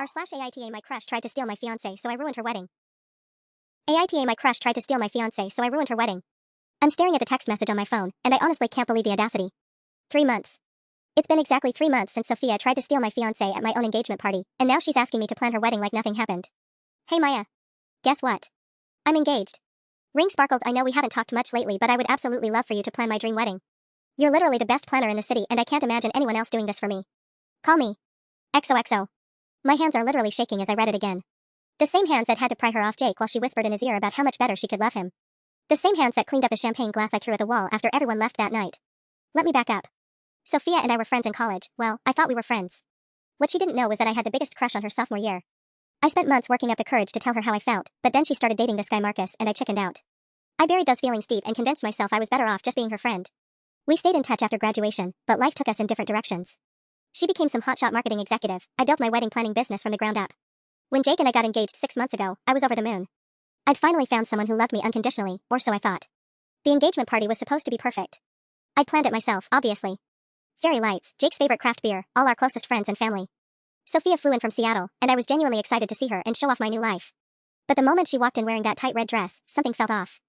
r/AITA my crush tried to steal my fiancé, so I ruined her wedding. AITA my crush tried to steal my fiancé, so I ruined her wedding. I'm staring at the text message on my phone, and I honestly can't believe the audacity. 3 months. It's been exactly 3 months since Sophia tried to steal my fiancé at my own engagement party, and now she's asking me to plan her wedding like nothing happened. Hey Maya. Guess what? I'm engaged. Ring sparkles. I know we haven't talked much lately, but I would absolutely love for you to plan my dream wedding. You're literally the best planner in the city, and I can't imagine anyone else doing this for me. Call me. XOXO. My hands are literally shaking as I read it again. The same hands that had to pry her off Jake while she whispered in his ear about how much better she could love him. The same hands that cleaned up the champagne glass I threw at the wall after everyone left that night. Let me back up. Sophia and I were friends in college. Well, I thought we were friends. What she didn't know was that I had the biggest crush on her sophomore year. I spent months working up the courage to tell her how I felt, but then she started dating this guy Marcus, and I chickened out. I buried those feelings deep and convinced myself I was better off just being her friend. We stayed in touch after graduation, but life took us in different directions. She became some hotshot marketing executive. I built my wedding planning business from the ground up. When Jake and I got engaged 6 months ago, I was over the moon. I'd finally found someone who loved me unconditionally, or so I thought. The engagement party was supposed to be perfect. I'd planned it myself, obviously. Fairy lights, Jake's favorite craft beer, all our closest friends and family. Sophia flew in from Seattle, and I was genuinely excited to see her and show off my new life. But the moment she walked in wearing that tight red dress, something felt off.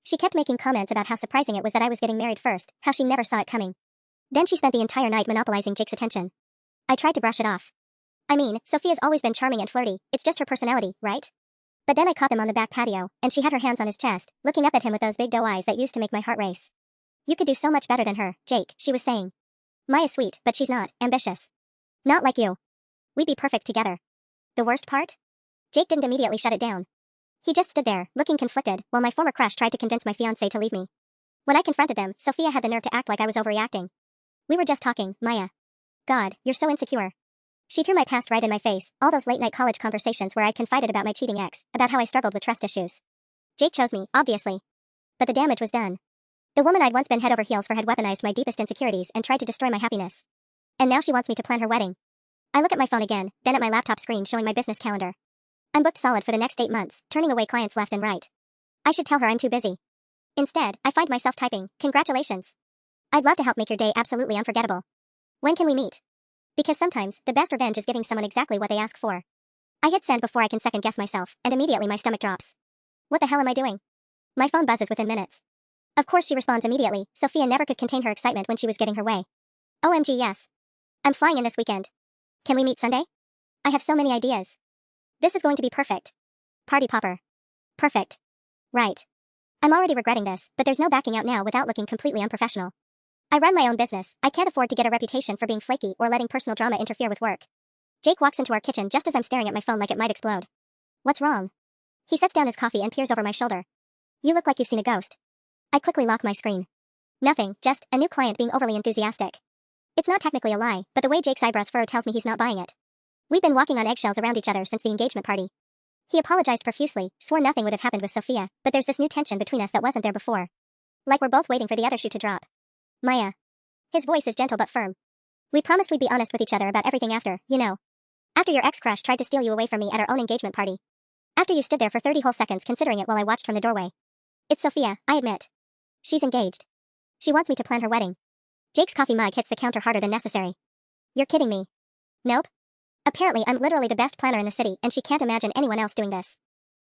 She kept making comments about how surprising it was that I was getting married first, how she never saw it coming. Then she spent the entire night monopolizing Jake's attention. I tried to brush it off. I mean, Sophia's always been charming and flirty, it's just her personality, right? But then I caught them on the back patio, and she had her hands on his chest, looking up at him with those big doe eyes that used to make my heart race. You could do so much better than her, Jake, she was saying. Maya's sweet, but she's not ambitious. Not like you. We'd be perfect together. The worst part? Jake didn't immediately shut it down. He just stood there, looking conflicted, while my former crush tried to convince my fiancé to leave me. When I confronted them, Sophia had the nerve to act like I was overreacting. We were just talking, Maya. God, you're so insecure. She threw my past right in my face, all those late-night college conversations where I confided about my cheating ex, about how I struggled with trust issues. Jake chose me, obviously. But the damage was done. The woman I'd once been head over heels for had weaponized my deepest insecurities and tried to destroy my happiness. And now she wants me to plan her wedding. I look at my phone again, then at my laptop screen showing my business calendar. I'm booked solid for the next 8 months, turning away clients left and right. I should tell her I'm too busy. Instead, I find myself typing, "Congratulations. I'd love to help make your day absolutely unforgettable. When can we meet?" Because sometimes, the best revenge is giving someone exactly what they ask for. I hit send before I can second-guess myself, and immediately my stomach drops. What the hell am I doing? My phone buzzes within minutes. Of course she responds immediately. Sophia never could contain her excitement when she was getting her way. OMG yes. I'm flying in this weekend. Can we meet Sunday? I have so many ideas. This is going to be perfect. Party popper. Perfect. Right. I'm already regretting this, but there's no backing out now without looking completely unprofessional. I run my own business. I can't afford to get a reputation for being flaky or letting personal drama interfere with work. Jake walks into our kitchen just as I'm staring at my phone like it might explode. What's wrong? He sets down his coffee and peers over my shoulder. You look like you've seen a ghost. I quickly lock my screen. Nothing, just a new client being overly enthusiastic. It's not technically a lie, but the way Jake's eyebrows furrow tells me he's not buying it. We've been walking on eggshells around each other since the engagement party. He apologized profusely, swore nothing would have happened with Sophia, but there's this new tension between us that wasn't there before. Like we're both waiting for the other shoe to drop. Maya. His voice is gentle but firm. We promised we'd be honest with each other about everything after, you know. After your ex-crush tried to steal you away from me at our own engagement party. After you stood there for 30 whole seconds considering it while I watched from the doorway. It's Sophia, I admit. She's engaged. She wants me to plan her wedding. Jake's coffee mug hits the counter harder than necessary. You're kidding me. Nope. Apparently I'm literally the best planner in the city and she can't imagine anyone else doing this.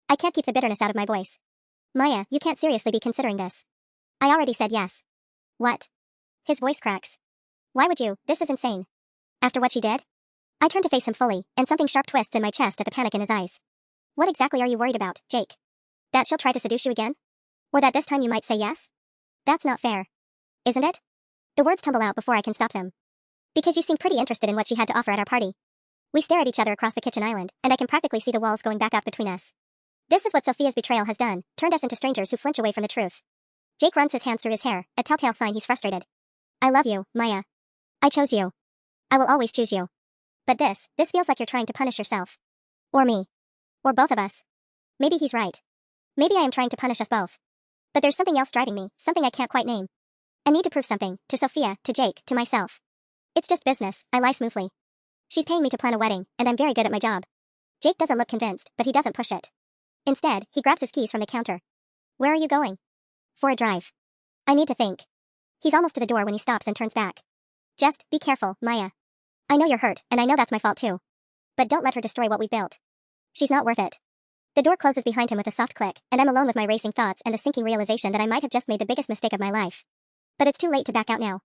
I can't keep the bitterness out of my voice. Maya, you can't seriously be considering this. I already said yes. What? His voice cracks. Why would you? This is insane. After what she did? I turn to face him fully, and something sharp twists in my chest at the panic in his eyes. What exactly are you worried about, Jake? That she'll try to seduce you again? Or that this time you might say yes? That's not fair. Isn't it? The words tumble out before I can stop them. Because you seem pretty interested in what she had to offer at our party. We stare at each other across the kitchen island, and I can practically see the walls going back up between us. This is what Sophia's betrayal has done, turned us into strangers who flinch away from the truth. Jake runs his hands through his hair, a telltale sign he's frustrated. I love you, Maya. I chose you. I will always choose you. But this feels like you're trying to punish yourself. Or me. Or both of us. Maybe he's right. Maybe I am trying to punish us both. But there's something else driving me, something I can't quite name. I need to prove something, to Sophia, to Jake, to myself. It's just business, I lie smoothly. She's paying me to plan a wedding, and I'm very good at my job. Jake doesn't look convinced, but he doesn't push it. Instead, he grabs his keys from the counter. Where are you going? For a drive. I need to think. He's almost to the door when he stops and turns back. Just, be careful, Maya. I know you're hurt, and I know that's my fault too. but don't let her destroy what we built. She's not worth it. The door closes behind him with a soft click, and I'm alone with my racing thoughts and the sinking realization that I might have just made the biggest mistake of my life. But it's too late to back out now.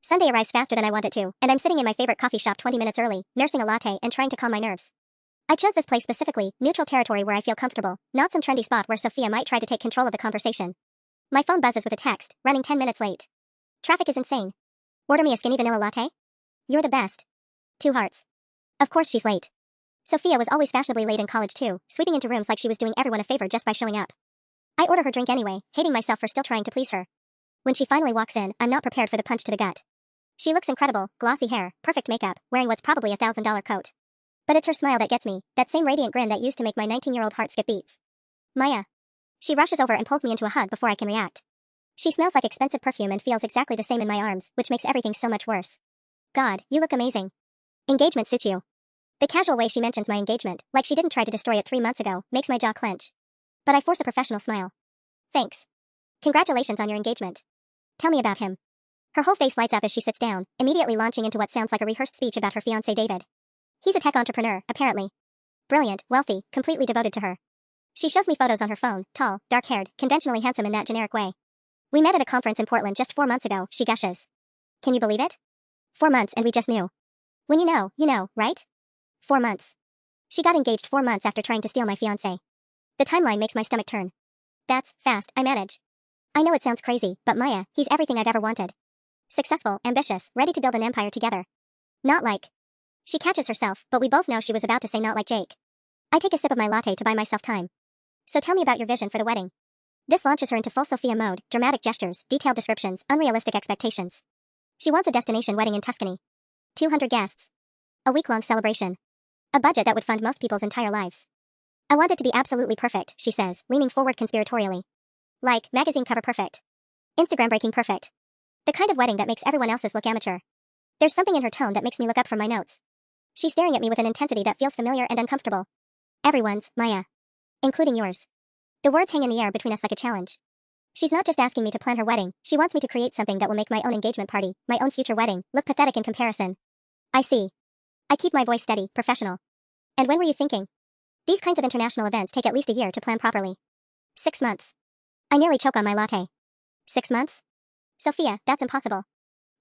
Sunday arrives faster than I want it to, and I'm sitting in my favorite coffee shop 20 minutes early, nursing a latte and trying to calm my nerves. I chose this place specifically, neutral territory where I feel comfortable, not some trendy spot where Sophia might try to take control of the conversation. My phone buzzes with a text, running 10 minutes late. Traffic is insane. Order me a skinny vanilla latte? You're the best. 2 hearts. Of course she's late. Sophia was always fashionably late in college too, sweeping into rooms like she was doing everyone a favor just by showing up. I order her drink anyway, hating myself for still trying to please her. When she finally walks in, I'm not prepared for the punch to the gut. She looks incredible, glossy hair, perfect makeup, wearing what's probably $1,000 coat. But it's her smile that gets me, that same radiant grin that used to make my 19-year-old heart skip beats. Maya. She rushes over and pulls me into a hug before I can react. She smells like expensive perfume and feels exactly the same in my arms, which makes everything so much worse. God, you look amazing. Engagement suits you. The casual way she mentions my engagement, like she didn't try to destroy it 3 months ago, makes my jaw clench. But I force a professional smile. Thanks. Congratulations on your engagement. Tell me about him. Her whole face lights up as she sits down, immediately launching into what sounds like a rehearsed speech about her fiancé David. He's a tech entrepreneur, apparently. Brilliant, wealthy, completely devoted to her. She shows me photos on her phone, tall, dark-haired, conventionally handsome in that generic way. We met at a conference in Portland just 4 months ago, she gushes. Can you believe it? 4 months and we just knew. When you know, right? 4 months. She got engaged 4 months after trying to steal my fiancé. The timeline makes my stomach turn. That's fast, I manage. I know it sounds crazy, but Maya, he's everything I've ever wanted. Successful, ambitious, ready to build an empire together. Not like. She catches herself, but we both know she was about to say not like Jake. I take a sip of my latte to buy myself time. So tell me about your vision for the wedding. This launches her into full Sophia mode, dramatic gestures, detailed descriptions, unrealistic expectations. She wants a destination wedding in Tuscany. 200 guests. A week-long celebration. A budget that would fund most people's entire lives. I want it to be absolutely perfect, she says, leaning forward conspiratorially. Like, magazine cover perfect. Instagram breaking perfect. The kind of wedding that makes everyone else's look amateur. There's something in her tone that makes me look up from my notes. She's staring at me with an intensity that feels familiar and uncomfortable. Everyone's, Maya. Including yours. The words hang in the air between us like a challenge. She's not just asking me to plan her wedding, she wants me to create something that will make my own engagement party, my own future wedding, look pathetic in comparison. I see. I keep my voice steady, professional. And when were you thinking? These kinds of international events take at least a year to plan properly. 6 months. I nearly choke on my latte. 6 months? Sophia, that's impossible.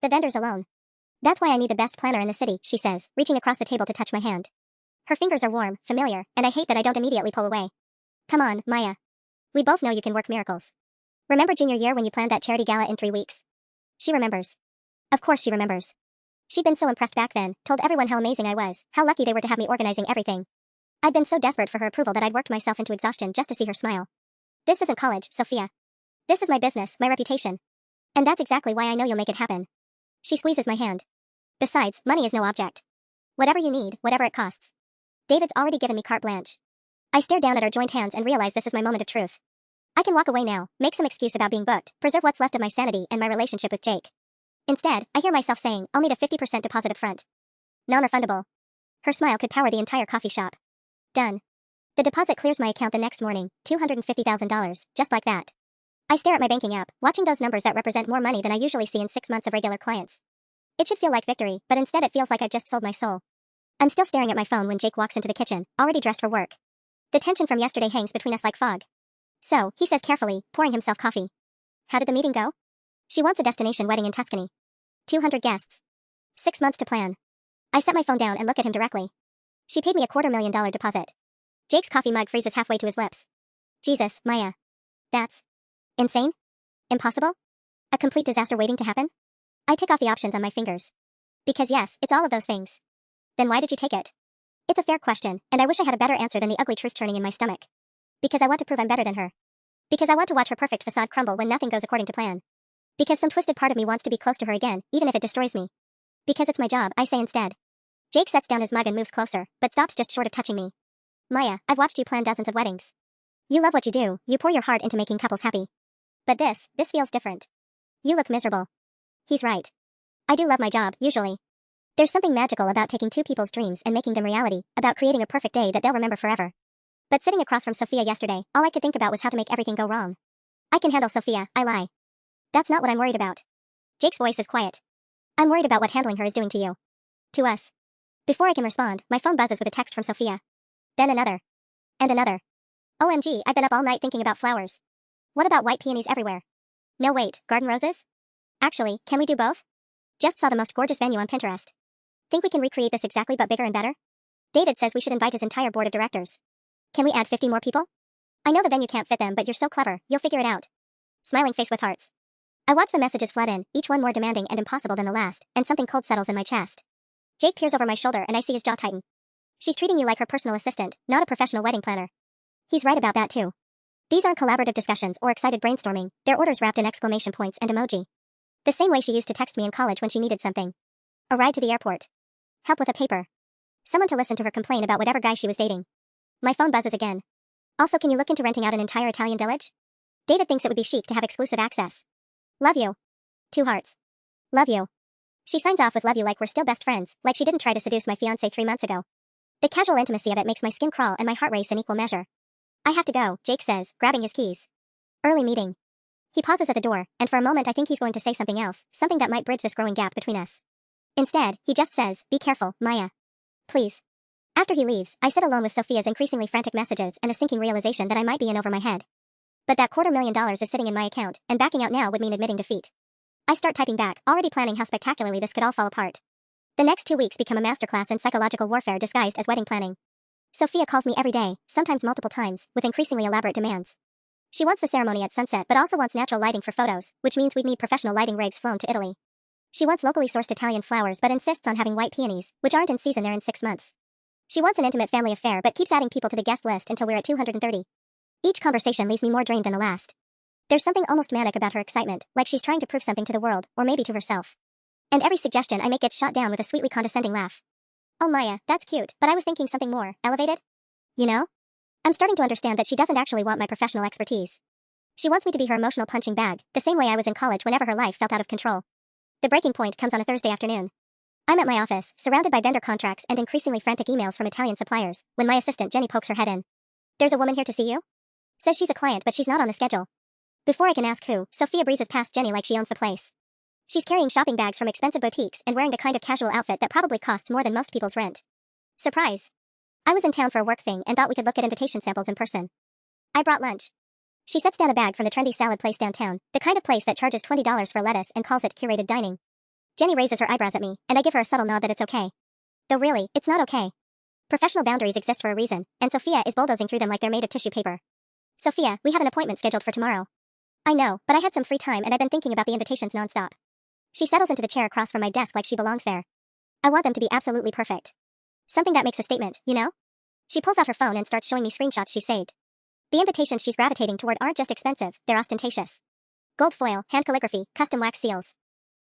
The vendors alone. That's why I need the best planner in the city, she says, reaching across the table to touch my hand. Her fingers are warm, familiar, and I hate that I don't immediately pull away. Come on, Maya. We both know you can work miracles. Remember junior year when you planned that charity gala in 3 weeks? She remembers. Of course she remembers. She'd been so impressed back then, told everyone how amazing I was, how lucky they were to have me organizing everything. I'd been so desperate for her approval that I'd worked myself into exhaustion just to see her smile. This isn't college, Sophia. This is my business, my reputation. And that's exactly why I know you'll make it happen. She squeezes my hand. Besides, money is no object. Whatever you need, whatever it costs. David's already given me carte blanche. I stare down at our joined hands and realize this is my moment of truth. I can walk away now, make some excuse about being booked, preserve what's left of my sanity and my relationship with Jake. Instead, I hear myself saying, I'll need a 50% deposit up front. Non-refundable. Her smile could power the entire coffee shop. Done. The deposit clears my account the next morning, $250,000, just like that. I stare at my banking app, watching those numbers that represent more money than I usually see in 6 months of regular clients. It should feel like victory, but instead it feels like I've just sold my soul. I'm still staring at my phone when Jake walks into the kitchen, already dressed for work. The tension from yesterday hangs between us like fog. So, he says carefully, pouring himself coffee. How did the meeting go? She wants a destination wedding in Tuscany. 200 guests. 6 months to plan. I set my phone down and look at him directly. She paid me a $250,000 deposit. Jake's coffee mug freezes halfway to his lips. Jesus, Maya. That's insane? Impossible? A complete disaster waiting to happen? I tick off the options on my fingers. Because yes, it's all of those things. Then why did you take it? It's a fair question, and I wish I had a better answer than the ugly truth churning in my stomach. Because I want to prove I'm better than her. Because I want to watch her perfect facade crumble when nothing goes according to plan. Because some twisted part of me wants to be close to her again, even if it destroys me. Because it's my job, I say instead. Jake sets down his mug and moves closer, but stops just short of touching me. Maya, I've watched you plan dozens of weddings. You love what you do, you pour your heart into making couples happy. But this feels different. You look miserable. He's right. I do love my job, usually. There's something magical about taking two people's dreams and making them reality, about creating a perfect day that they'll remember forever. But sitting across from Sophia yesterday, all I could think about was how to make everything go wrong. I can handle Sophia, I lie. That's not what I'm worried about. Jake's voice is quiet. I'm worried about what handling her is doing to you. To us. Before I can respond, my phone buzzes with a text from Sophia. Then another. And another. OMG, I've been up all night thinking about flowers. What about white peonies everywhere? No wait, garden roses? Actually, can we do both? Just saw the most gorgeous venue on Pinterest. Think we can recreate this exactly but bigger and better? David says we should invite his entire board of directors. Can we add 50 more people? I know the venue can't fit them, but you're so clever, you'll figure it out. Smiling face with hearts. I watch the messages flood in, each one more demanding and impossible than the last, and something cold settles in my chest. Jake peers over my shoulder and I see his jaw tighten. She's treating you like her personal assistant, not a professional wedding planner. He's right about that too. These aren't collaborative discussions or excited brainstorming, they're orders wrapped in exclamation points and emoji. The same way she used to text me in college when she needed something. A ride to the airport. Help with a paper. Someone to listen to her complain about whatever guy she was dating. My phone buzzes again. Also, can you look into renting out an entire Italian village? David thinks it would be chic to have exclusive access. Love you. 2 hearts. Love you. She signs off with love you like we're still best friends, like she didn't try to seduce my fiancé 3 months ago. The casual intimacy of it makes my skin crawl and my heart race in equal measure. I have to go, Jake says, grabbing his keys. Early meeting. He pauses at the door, and for a moment I think he's going to say something else, something that might bridge this growing gap between us. Instead, he just says, be careful, Maya. Please. After he leaves, I sit alone with Sophia's increasingly frantic messages and a sinking realization that I might be in over my head. But that $250,000 is sitting in my account, and backing out now would mean admitting defeat. I start typing back, already planning how spectacularly this could all fall apart. The next 2 weeks become a masterclass in psychological warfare disguised as wedding planning. Sophia calls me every day, sometimes multiple times, with increasingly elaborate demands. She wants the ceremony at sunset but also wants natural lighting for photos, which means we'd need professional lighting rigs flown to Italy. She wants locally sourced Italian flowers but insists on having white peonies, which aren't in season there in 6 months. She wants an intimate family affair but keeps adding people to the guest list until we're at 230. Each conversation leaves me more drained than the last. There's something almost manic about her excitement, like she's trying to prove something to the world, or maybe to herself. And every suggestion I make gets shot down with a sweetly condescending laugh. Oh Maya, that's cute, but I was thinking something more elevated? You know? I'm starting to understand that she doesn't actually want my professional expertise. She wants me to be her emotional punching bag, the same way I was in college whenever her life felt out of control. The breaking point comes on a Thursday afternoon. I'm at my office, surrounded by vendor contracts and increasingly frantic emails from Italian suppliers, when my assistant Jenny pokes her head in. There's a woman here to see you? Says she's a client but she's not on the schedule. Before I can ask who, Sophia breezes past Jenny like she owns the place. She's carrying shopping bags from expensive boutiques and wearing the kind of casual outfit that probably costs more than most people's rent. Surprise. I was in town for a work thing and thought we could look at invitation samples in person. I brought lunch. She sets down a bag from the trendy salad place downtown, the kind of place that charges $20 for lettuce and calls it curated dining. Jenny raises her eyebrows at me, and I give her a subtle nod that it's okay. Though really, it's not okay. Professional boundaries exist for a reason, and Sophia is bulldozing through them like they're made of tissue paper. Sophia, we have an appointment scheduled for tomorrow. I know, but I had some free time and I've been thinking about the invitations nonstop. She settles into the chair across from my desk like she belongs there. I want them to be absolutely perfect. Something that makes a statement, you know? She pulls out her phone and starts showing me screenshots she saved. The invitations she's gravitating toward aren't just expensive, they're ostentatious. Gold foil, hand calligraphy, custom wax seals.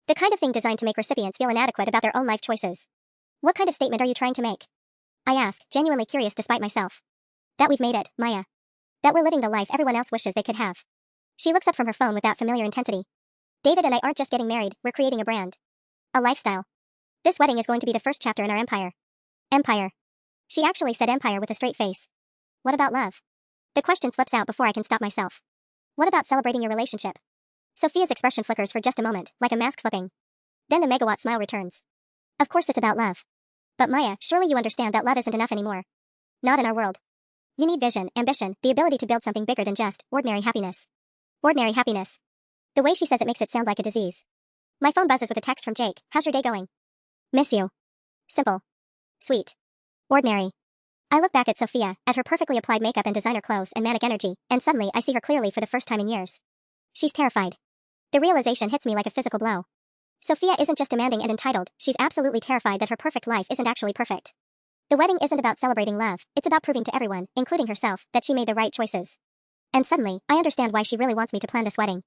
The kind of thing designed to make recipients feel inadequate about their own life choices. What kind of statement are you trying to make? I ask, genuinely curious despite myself. That we've made it, Maya. That we're living the life everyone else wishes they could have. She looks up from her phone with that familiar intensity. David and I aren't just getting married, we're creating a brand. A lifestyle. This wedding is going to be the first chapter in our empire. Empire. She actually said empire with a straight face. What about love? The question slips out before I can stop myself. What about celebrating your relationship? Sophia's expression flickers for just a moment, like a mask slipping. Then the megawatt smile returns. Of course it's about love. But Maya, surely you understand that love isn't enough anymore. Not in our world. You need vision, ambition, the ability to build something bigger than just ordinary happiness. Ordinary happiness. The way she says it makes it sound like a disease. My phone buzzes with a text from Jake. How's your day going? Miss you. Simple. Sweet. Ordinary. I look back at Sophia, at her perfectly applied makeup and designer clothes and manic energy, and suddenly I see her clearly for the first time in years. She's terrified. The realization hits me like a physical blow. Sophia isn't just demanding and entitled, she's absolutely terrified that her perfect life isn't actually perfect. The wedding isn't about celebrating love, it's about proving to everyone, including herself, that she made the right choices. And suddenly, I understand why she really wants me to plan this wedding.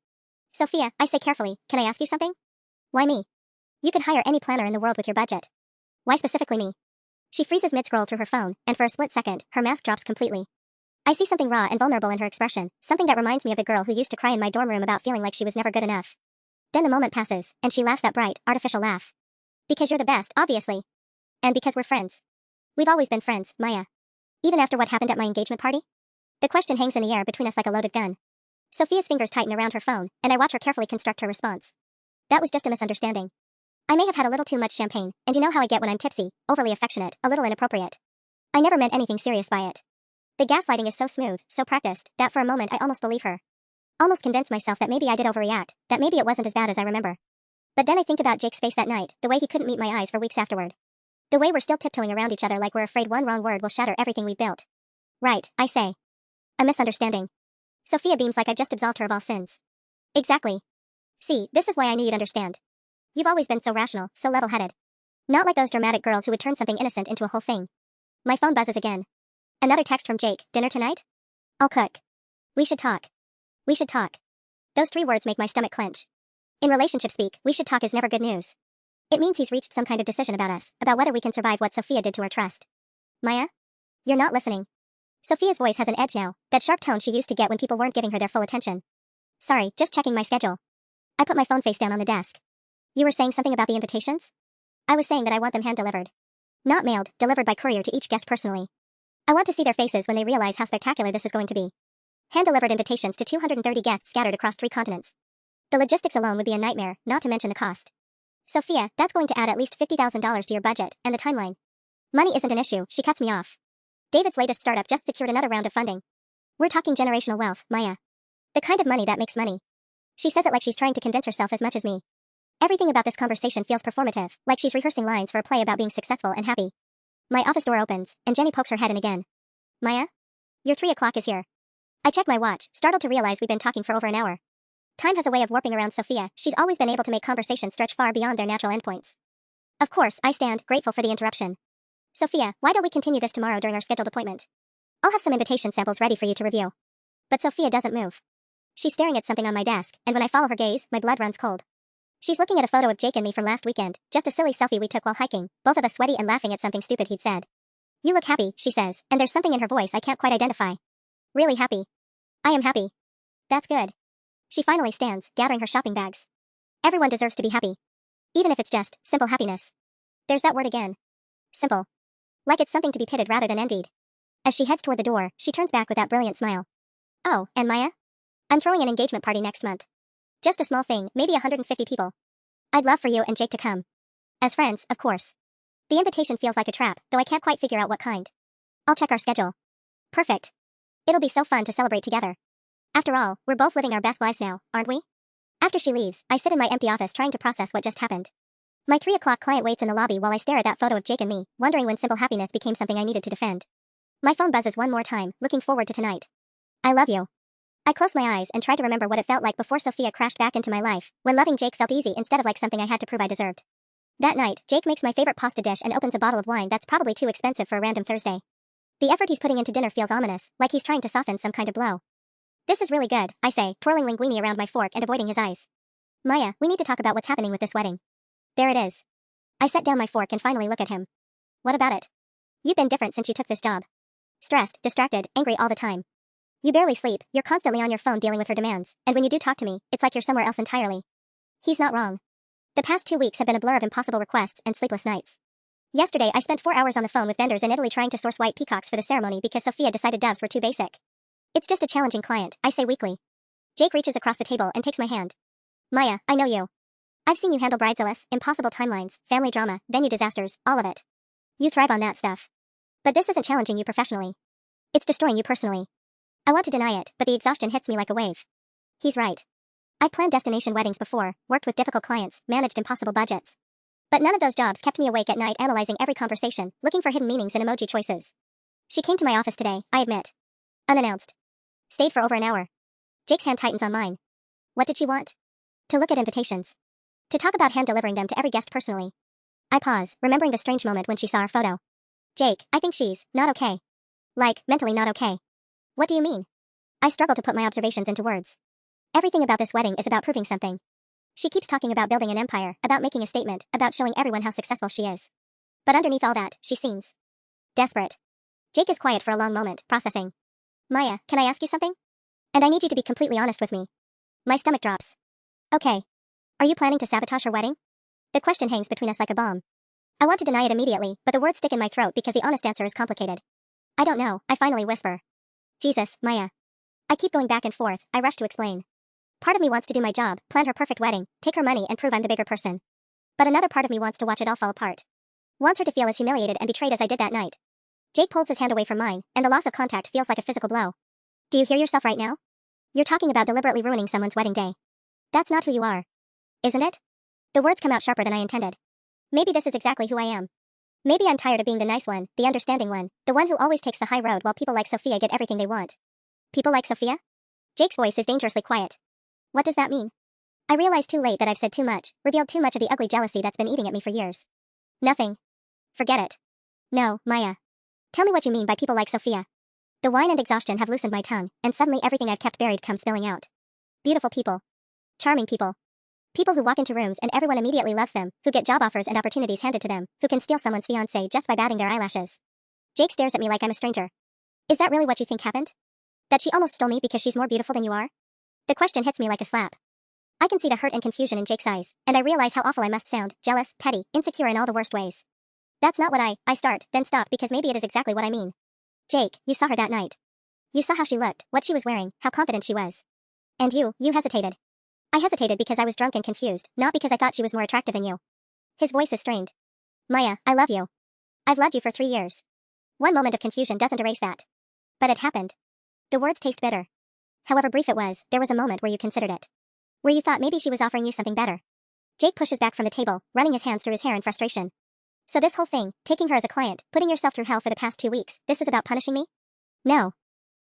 Sophia, I say carefully, can I ask you something? Why me? You could hire any planner in the world with your budget. Why specifically me? She freezes mid-scroll through her phone, and for a split second, her mask drops completely. I see something raw and vulnerable in her expression, something that reminds me of the girl who used to cry in my dorm room about feeling like she was never good enough. Then the moment passes, and she laughs that bright, artificial laugh. Because you're the best, obviously. And because we're friends. We've always been friends, Maya. Even after what happened at my engagement party? The question hangs in the air between us like a loaded gun. Sophia's fingers tighten around her phone, and I watch her carefully construct her response. That was just a misunderstanding. I may have had a little too much champagne, and you know how I get when I'm tipsy, overly affectionate, a little inappropriate. I never meant anything serious by it. The gaslighting is so smooth, so practiced, that for a moment I almost believe her. Almost convince myself that maybe I did overreact, that maybe it wasn't as bad as I remember. But then I think about Jake's face that night, the way he couldn't meet my eyes for weeks afterward. The way we're still tiptoeing around each other like we're afraid one wrong word will shatter everything we built. Right, I say. A misunderstanding. Sophia beams like I just absolved her of all sins. Exactly. See, this is why I knew you'd understand. You've always been so rational, so level-headed. Not like those dramatic girls who would turn something innocent into a whole thing. My phone buzzes again. Another text from Jake, dinner tonight? I'll cook. We should talk. We should talk. Those 3 words make my stomach clench. In relationship speak, we should talk is never good news. It means he's reached some kind of decision about us, about whether we can survive what Sophia did to our trust. Maya? You're not listening. Sophia's voice has an edge now, that sharp tone she used to get when people weren't giving her their full attention. Sorry, just checking my schedule. I put my phone face down on the desk. You were saying something about the invitations? I was saying that I want them hand-delivered. Not mailed, delivered by courier to each guest personally. I want to see their faces when they realize how spectacular this is going to be. Hand-delivered invitations to 230 guests scattered across 3 continents. The logistics alone would be a nightmare, not to mention the cost. Sophia, that's going to add at least $50,000 to your budget, and the timeline. Money isn't an issue, she cuts me off. David's latest startup just secured another round of funding. We're talking generational wealth, Maya. The kind of money that makes money. She says it like she's trying to convince herself as much as me. Everything about this conversation feels performative, like she's rehearsing lines for a play about being successful and happy. My office door opens, and Jenny pokes her head in again. Maya? Your 3 o'clock is here. I check my watch, startled to realize we've been talking for over an hour. Time has a way of warping around Sophia. She's always been able to make conversations stretch far beyond their natural endpoints. Of course, I stand, grateful for the interruption. Sophia, why don't we continue this tomorrow during our scheduled appointment? I'll have some invitation samples ready for you to review. But Sophia doesn't move. She's staring at something on my desk, and when I follow her gaze, my blood runs cold. She's looking at a photo of Jake and me from last weekend, just a silly selfie we took while hiking, both of us sweaty and laughing at something stupid he'd said. You look happy, she says, and there's something in her voice I can't quite identify. Really happy. I am happy. That's good. She finally stands, gathering her shopping bags. Everyone deserves to be happy. Even if it's just simple happiness. There's that word again. Simple. Like it's something to be pitted rather than envied. As she heads toward the door, she turns back with that brilliant smile. Oh, and Maya? I'm throwing an engagement party next month. Just a small thing, maybe 150 people. I'd love for you and Jake to come. As friends, of course. The invitation feels like a trap, though I can't quite figure out what kind. I'll check our schedule. Perfect. It'll be so fun to celebrate together. After all, we're both living our best lives now, aren't we? After she leaves, I sit in my empty office trying to process what just happened. My 3 o'clock client waits in the lobby while I stare at that photo of Jake and me, wondering when simple happiness became something I needed to defend. My phone buzzes one more time, looking forward to tonight. I love you. I close my eyes and try to remember what it felt like before Sophia crashed back into my life, when loving Jake felt easy instead of like something I had to prove I deserved. That night, Jake makes my favorite pasta dish and opens a bottle of wine that's probably too expensive for a random Thursday. The effort he's putting into dinner feels ominous, like he's trying to soften some kind of blow. This is really good, I say, twirling linguine around my fork and avoiding his eyes. Maya, we need to talk about what's happening with this wedding. There it is. I set down my fork and finally look at him. What about it? You've been different since you took this job. Stressed, distracted, angry all the time. You barely sleep, you're constantly on your phone dealing with her demands, and when you do talk to me, it's like you're somewhere else entirely. He's not wrong. The past 2 weeks have been a blur of impossible requests and sleepless nights. Yesterday I spent 4 hours on the phone with vendors in Italy trying to source white peacocks for the ceremony because Sophia decided doves were too basic. It's just a challenging client, I say weakly. Jake reaches across the table and takes my hand. Maya, I know you. I've seen you handle bridezillas, impossible timelines, family drama, venue disasters, all of it. You thrive on that stuff. But this isn't challenging you professionally. It's destroying you personally. I want to deny it, but the exhaustion hits me like a wave. He's right. I've planned destination weddings before, worked with difficult clients, managed impossible budgets. But none of those jobs kept me awake at night analyzing every conversation, looking for hidden meanings in emoji choices. She came to my office today, I admit. Unannounced. Stayed for over an hour. Jake's hand tightens on mine. What did she want? To look at invitations. To talk about hand-delivering them to every guest personally. I pause, remembering the strange moment when she saw our photo. Jake, I think she's not okay. Like, mentally not okay. What do you mean? I struggle to put my observations into words. Everything about this wedding is about proving something. She keeps talking about building an empire, about making a statement, about showing everyone how successful she is. But underneath all that, she seems desperate. Jake is quiet for a long moment, processing. Maya, can I ask you something? And I need you to be completely honest with me. My stomach drops. Okay. Are you planning to sabotage her wedding? The question hangs between us like a bomb. I want to deny it immediately, but the words stick in my throat because the honest answer is complicated. I don't know, I finally whisper. Jesus, Maya. I keep going back and forth, I rush to explain. Part of me wants to do my job, plan her perfect wedding, take her money and prove I'm the bigger person. But another part of me wants to watch it all fall apart. Wants her to feel as humiliated and betrayed as I did that night. Jake pulls his hand away from mine, and the loss of contact feels like a physical blow. Do you hear yourself right now? You're talking about deliberately ruining someone's wedding day. That's not who you are. Isn't it? The words come out sharper than I intended. Maybe this is exactly who I am. Maybe I'm tired of being the nice one, the understanding one, the one who always takes the high road while people like Sophia get everything they want. People like Sophia? Jake's voice is dangerously quiet. What does that mean? I realize too late that I've said too much, revealed too much of the ugly jealousy that's been eating at me for years. Nothing. Forget it. No, Maya. Tell me what you mean by people like Sophia. The wine and exhaustion have loosened my tongue, and suddenly everything I've kept buried comes spilling out. Beautiful people. Charming people. People who walk into rooms and everyone immediately loves them, who get job offers and opportunities handed to them, who can steal someone's fiancé just by batting their eyelashes. Jake stares at me like I'm a stranger. Is that really what you think happened? That she almost stole me because she's more beautiful than you are? The question hits me like a slap. I can see the hurt and confusion in Jake's eyes, and I realize how awful I must sound, jealous, petty, insecure in all the worst ways. That's not what I start, then stop because maybe it is exactly what I mean. Jake, you saw her that night. You saw how she looked, what she was wearing, how confident she was. And you hesitated. I hesitated because I was drunk and confused, not because I thought she was more attractive than you. His voice is strained. Maya, I love you. I've loved you for 3 years. One moment of confusion doesn't erase that. But it happened. The words taste bitter. However brief it was, there was a moment where you considered it. Where you thought maybe she was offering you something better. Jake pushes back from the table, running his hands through his hair in frustration. So this whole thing, taking her as a client, putting yourself through hell for the past 2 weeks, this is about punishing me? No.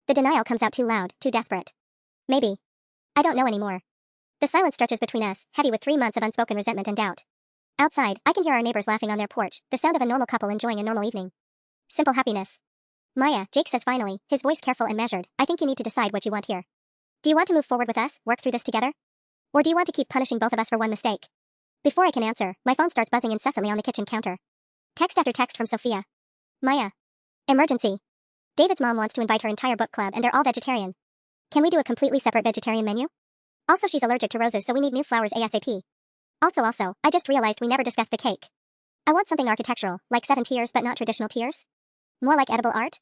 The denial comes out too loud, too desperate. Maybe. I don't know anymore. The silence stretches between us, heavy with 3 months of unspoken resentment and doubt. Outside, I can hear our neighbors laughing on their porch, the sound of a normal couple enjoying a normal evening. Simple happiness. Maya, Jake says finally, his voice careful and measured, I think you need to decide what you want here. Do you want to move forward with us, work through this together? Or do you want to keep punishing both of us for one mistake? Before I can answer, my phone starts buzzing incessantly on the kitchen counter. Text after text from Sophia. Maya. Emergency. David's mom wants to invite her entire book club and they're all vegetarian. Can we do a completely separate vegetarian menu? Also, she's allergic to roses, so we need new flowers ASAP. Also, I just realized we never discussed the cake. I want something architectural, like 7 tiers but not traditional tiers. More like edible art?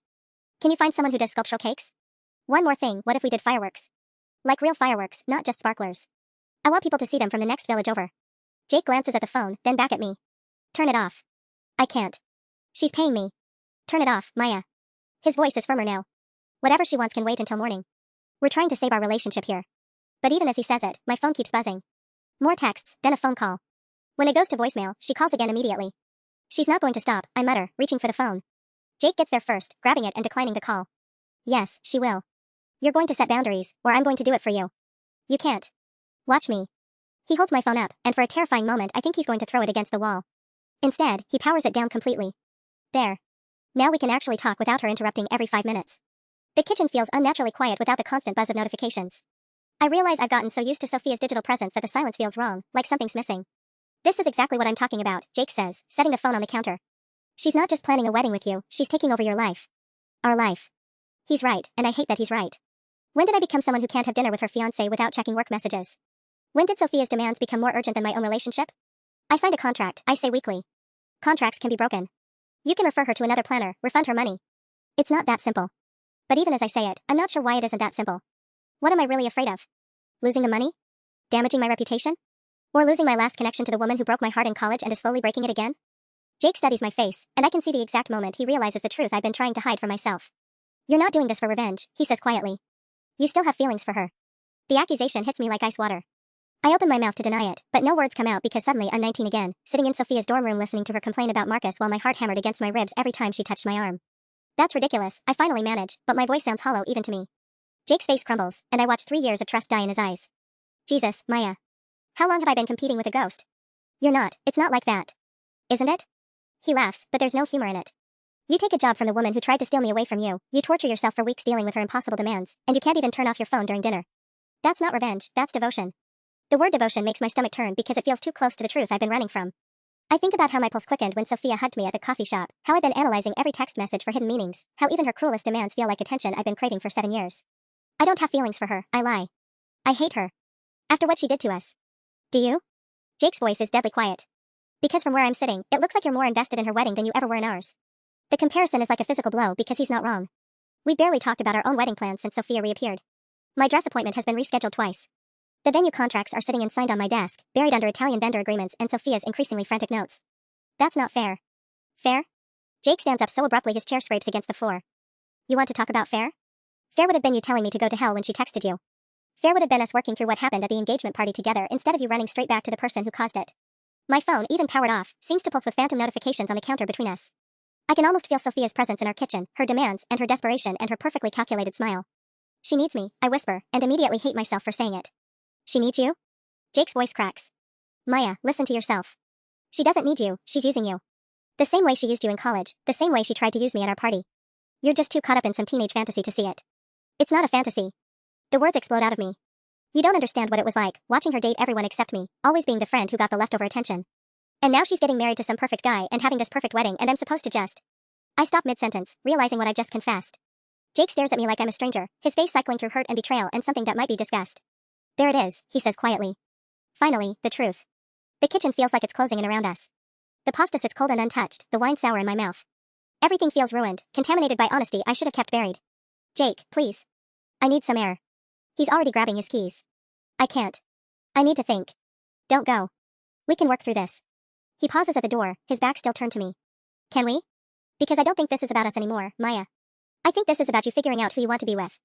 Can you find someone who does sculptural cakes? One more thing, what if we did fireworks? Like real fireworks, not just sparklers. I want people to see them from the next village over. Jake glances at the phone, then back at me. Turn it off. I can't. She's paying me. Turn it off, Maya. His voice is firmer now. Whatever she wants can wait until morning. We're trying to save our relationship here. But even as he says it, my phone keeps buzzing. More texts, then a phone call. When it goes to voicemail, she calls again immediately. She's not going to stop, I mutter, reaching for the phone. Jake gets there first, grabbing it and declining the call. Yes, she will. You're going to set boundaries, or I'm going to do it for you. You can't. Watch me. He holds my phone up, and for a terrifying moment I think he's going to throw it against the wall. Instead, he powers it down completely. There. Now we can actually talk without her interrupting every 5 minutes. The kitchen feels unnaturally quiet without the constant buzz of notifications. I realize I've gotten so used to Sophia's digital presence that the silence feels wrong, like something's missing. This is exactly what I'm talking about, Jake says, setting the phone on the counter. She's not just planning a wedding with you, she's taking over your life. Our life. He's right, and I hate that he's right. When did I become someone who can't have dinner with her fiancé without checking work messages? When did Sophia's demands become more urgent than my own relationship? I signed a contract, I say weekly. Contracts can be broken. You can refer her to another planner, refund her money. It's not that simple. But even as I say it, I'm not sure why it isn't that simple. What am I really afraid of? Losing the money? Damaging my reputation? Or losing my last connection to the woman who broke my heart in college and is slowly breaking it again? Jake studies my face, and I can see the exact moment he realizes the truth I've been trying to hide from myself. You're not doing this for revenge, he says quietly. You still have feelings for her. The accusation hits me like ice water. I open my mouth to deny it, but no words come out because suddenly I'm 19 again, sitting in Sophia's dorm room listening to her complain about Marcus while my heart hammered against my ribs every time she touched my arm. That's ridiculous, I finally manage, but my voice sounds hollow even to me. Jake's face crumbles, and I watch 3 years of trust die in his eyes. Jesus, Maya. How long have I been competing with a ghost? You're not, it's not like that. Isn't it? He laughs, but there's no humor in it. You take a job from the woman who tried to steal me away from you, you torture yourself for weeks dealing with her impossible demands, and you can't even turn off your phone during dinner. That's not revenge, that's devotion. The word devotion makes my stomach turn because it feels too close to the truth I've been running from. I think about how my pulse quickened when Sophia hugged me at the coffee shop, how I've been analyzing every text message for hidden meanings, how even her cruelest demands feel like attention I've been craving for 7 years. I don't have feelings for her, I lie. I hate her. After what she did to us. Do you? Jake's voice is deadly quiet. Because from where I'm sitting, it looks like you're more invested in her wedding than you ever were in ours. The comparison is like a physical blow because he's not wrong. We barely talked about our own wedding plans since Sophia reappeared. My dress appointment has been rescheduled twice. The venue contracts are sitting unsigned on my desk, buried under Italian vendor agreements and Sophia's increasingly frantic notes. That's not fair. Fair? Jake stands up so abruptly his chair scrapes against the floor. You want to talk about fair? Fair would have been you telling me to go to hell when she texted you. Fair would have been us working through what happened at the engagement party together instead of you running straight back to the person who caused it. My phone, even powered off, seems to pulse with phantom notifications on the counter between us. I can almost feel Sophia's presence in our kitchen, her demands, and her desperation and her perfectly calculated smile. She needs me, I whisper, and immediately hate myself for saying it. She needs you? Jake's voice cracks. Maya, listen to yourself. She doesn't need you, she's using you. The same way she used you in college, the same way she tried to use me at our party. You're just too caught up in some teenage fantasy to see it. It's not a fantasy. The words explode out of me. You don't understand what it was like, watching her date everyone except me, always being the friend who got the leftover attention. And now she's getting married to some perfect guy and having this perfect wedding and I'm supposed to just... I stop mid-sentence, realizing what I just confessed. Jake stares at me like I'm a stranger, his face cycling through hurt and betrayal and something that might be disgust. There it is, he says quietly. Finally, the truth. The kitchen feels like it's closing in around us. The pasta sits cold and untouched, the wine sour in my mouth. Everything feels ruined, contaminated by honesty I should have kept buried. Jake, please. I need some air. He's already grabbing his keys. I can't. I need to think. Don't go. We can work through this. He pauses at the door, his back still turned to me. Can we? Because I don't think this is about us anymore, Maya. I think this is about you figuring out who you want to be with.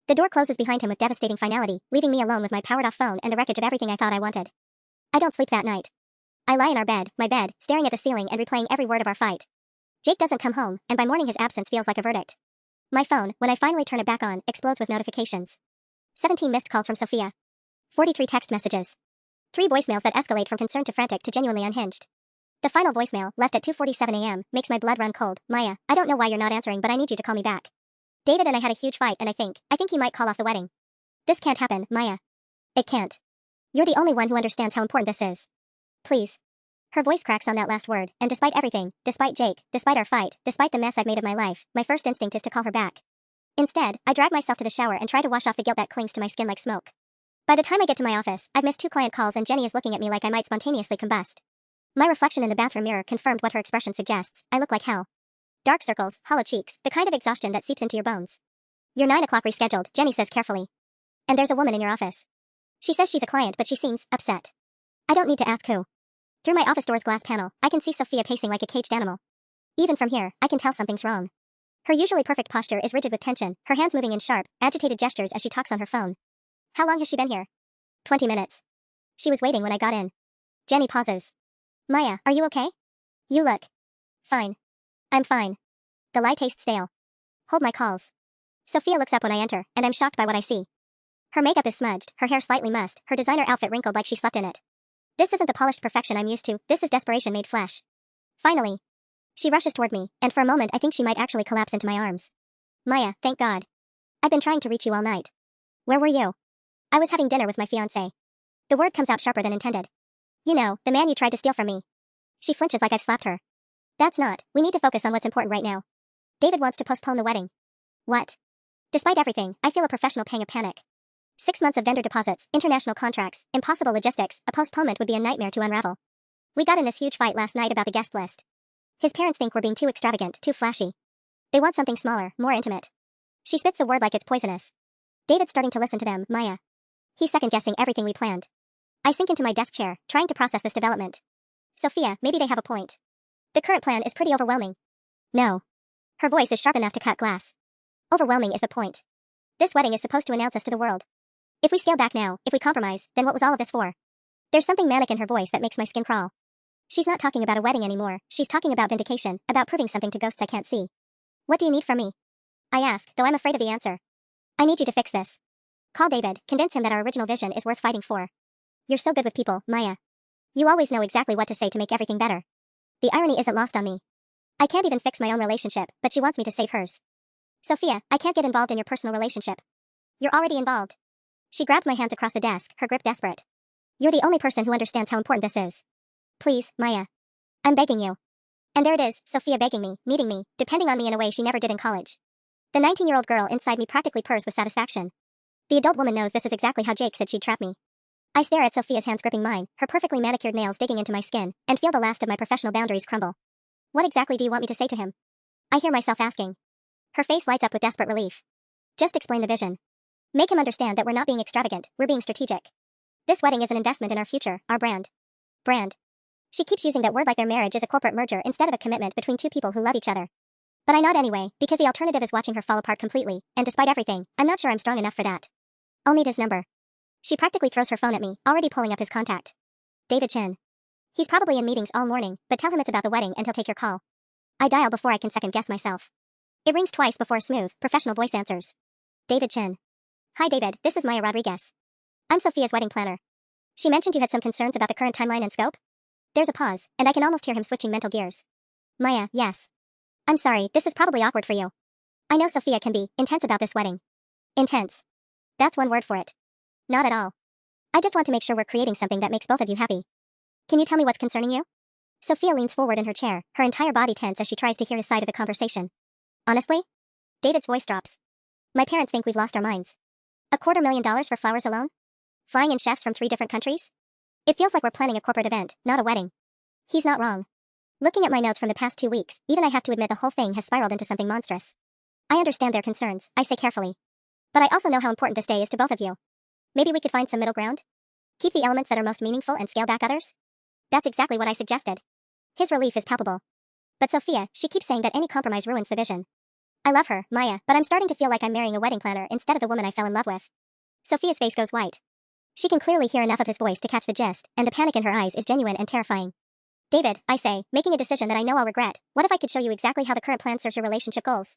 The door closes behind him with devastating finality, leaving me alone with my powered-off phone and the wreckage of everything I thought I wanted. I don't sleep that night. I lie in our bed, my bed, staring at the ceiling and replaying every word of our fight. Jake doesn't come home, and by morning his absence feels like a verdict. My phone, when I finally turn it back on, explodes with notifications. 17 missed calls from Sophia. 43 text messages. 3 voicemails that escalate from concerned to frantic to genuinely unhinged. The final voicemail, left at 2:47 a.m., makes my blood run cold. Maya, I don't know why you're not answering, but I need you to call me back. David and I had a huge fight, and I think he might call off the wedding. This can't happen, Maya. It can't. You're the only one who understands how important this is. Please. Her voice cracks on that last word, and despite everything, despite Jake, despite our fight, despite the mess I've made of my life, my first instinct is to call her back. Instead, I drag myself to the shower and try to wash off the guilt that clings to my skin like smoke. By the time I get to my office, I've missed 2 client calls and Jenny is looking at me like I might spontaneously combust. My reflection in the bathroom mirror confirmed what her expression suggests. I look like hell. Dark circles, hollow cheeks, the kind of exhaustion that seeps into your bones. You're 9 o'clock rescheduled, Jenny says carefully. And there's a woman in your office. She says she's a client, but she seems upset. I don't need to ask who. Through my office door's glass panel, I can see Sophia pacing like a caged animal. Even from here, I can tell something's wrong. Her usually perfect posture is rigid with tension, her hands moving in sharp, agitated gestures as she talks on her phone. How long has she been here? 20 minutes. She was waiting when I got in. Jenny pauses. Maya, are you okay? You look. Fine. I'm fine. The lie tastes stale. Hold my calls. Sophia looks up when I enter, and I'm shocked by what I see. Her makeup is smudged, her hair slightly mussed, her designer outfit wrinkled like she slept in it. This isn't the polished perfection I'm used to, this is desperation made flesh. Finally. She rushes toward me, and for a moment I think she might actually collapse into my arms. Maya, thank God. I've been trying to reach you all night. Where were you? I was having dinner with my fiancé. The word comes out sharper than intended. You know, the man you tried to steal from me. She flinches like I've slapped her. That's not, we need to focus on what's important right now. David wants to postpone the wedding. What? Despite everything, I feel a professional pang of panic. 6 months of vendor deposits, international contracts, impossible logistics, a postponement would be a nightmare to unravel. We got in this huge fight last night about the guest list. His parents think we're being too extravagant, too flashy. They want something smaller, more intimate. She spits the word like it's poisonous. David's starting to listen to them, Maya. He's second-guessing everything we planned. I sink into my desk chair, trying to process this development. Sophia, maybe they have a point. The current plan is pretty overwhelming. No. Her voice is sharp enough to cut glass. Overwhelming is the point. This wedding is supposed to announce us to the world. If we scale back now, if we compromise, then what was all of this for? There's something manic in her voice that makes my skin crawl. She's not talking about a wedding anymore, she's talking about vindication, about proving something to ghosts I can't see. What do you need from me? I ask, though I'm afraid of the answer. I need you to fix this. Call David, convince him that our original vision is worth fighting for. You're so good with people, Maya. You always know exactly what to say to make everything better. The irony isn't lost on me. I can't even fix my own relationship, but she wants me to save hers. Sophia, I can't get involved in your personal relationship. You're already involved. She grabs my hands across the desk, her grip desperate. You're the only person who understands how important this is. Please, Maya. I'm begging you. And there it is, Sophia begging me, needing me, depending on me in a way she never did in college. The 19-year-old girl inside me practically purrs with satisfaction. The adult woman knows this is exactly how Jake said she'd trap me. I stare at Sophia's hands gripping mine, her perfectly manicured nails digging into my skin, and feel the last of my professional boundaries crumble. What exactly do you want me to say to him? I hear myself asking. Her face lights up with desperate relief. Just explain the vision. Make him understand that we're not being extravagant, we're being strategic. This wedding is an investment in our future, our brand. Brand. She keeps using that word like their marriage is a corporate merger instead of a commitment between two people who love each other. But I nod anyway, because the alternative is watching her fall apart completely, and despite everything, I'm not sure I'm strong enough for that. I'll need his number. She practically throws her phone at me, already pulling up his contact. David Chin. He's probably in meetings all morning, but tell him it's about the wedding and he'll take your call. I dial before I can second guess myself. It rings twice before a smooth, professional voice answers. David Chin. Hi David, this is Maya Rodriguez. I'm Sophia's wedding planner. She mentioned you had some concerns about the current timeline and scope? There's a pause, and I can almost hear him switching mental gears. Maya, yes. I'm sorry, this is probably awkward for you. I know Sophia can be intense about this wedding. Intense. That's one word for it. Not at all. I just want to make sure we're creating something that makes both of you happy. Can you tell me what's concerning you? Sophia leans forward in her chair, her entire body tense as she tries to hear his side of the conversation. Honestly? David's voice drops. My parents think we've lost our minds. $250,000 for flowers alone? Flying in chefs from 3 different countries? It feels like we're planning a corporate event, not a wedding. He's not wrong. Looking at my notes from the past 2 weeks, even I have to admit the whole thing has spiraled into something monstrous. I understand their concerns, I say carefully. But I also know how important this day is to both of you. Maybe we could find some middle ground? Keep the elements that are most meaningful and scale back others? That's exactly what I suggested. His relief is palpable. But Sophia, she keeps saying that any compromise ruins the vision. I love her, Maya, but I'm starting to feel like I'm marrying a wedding planner instead of the woman I fell in love with. Sophia's face goes white. She can clearly hear enough of his voice to catch the gist, and the panic in her eyes is genuine and terrifying. David, I say, making a decision that I know I'll regret, what if I could show you exactly how the current plan serves your relationship goals?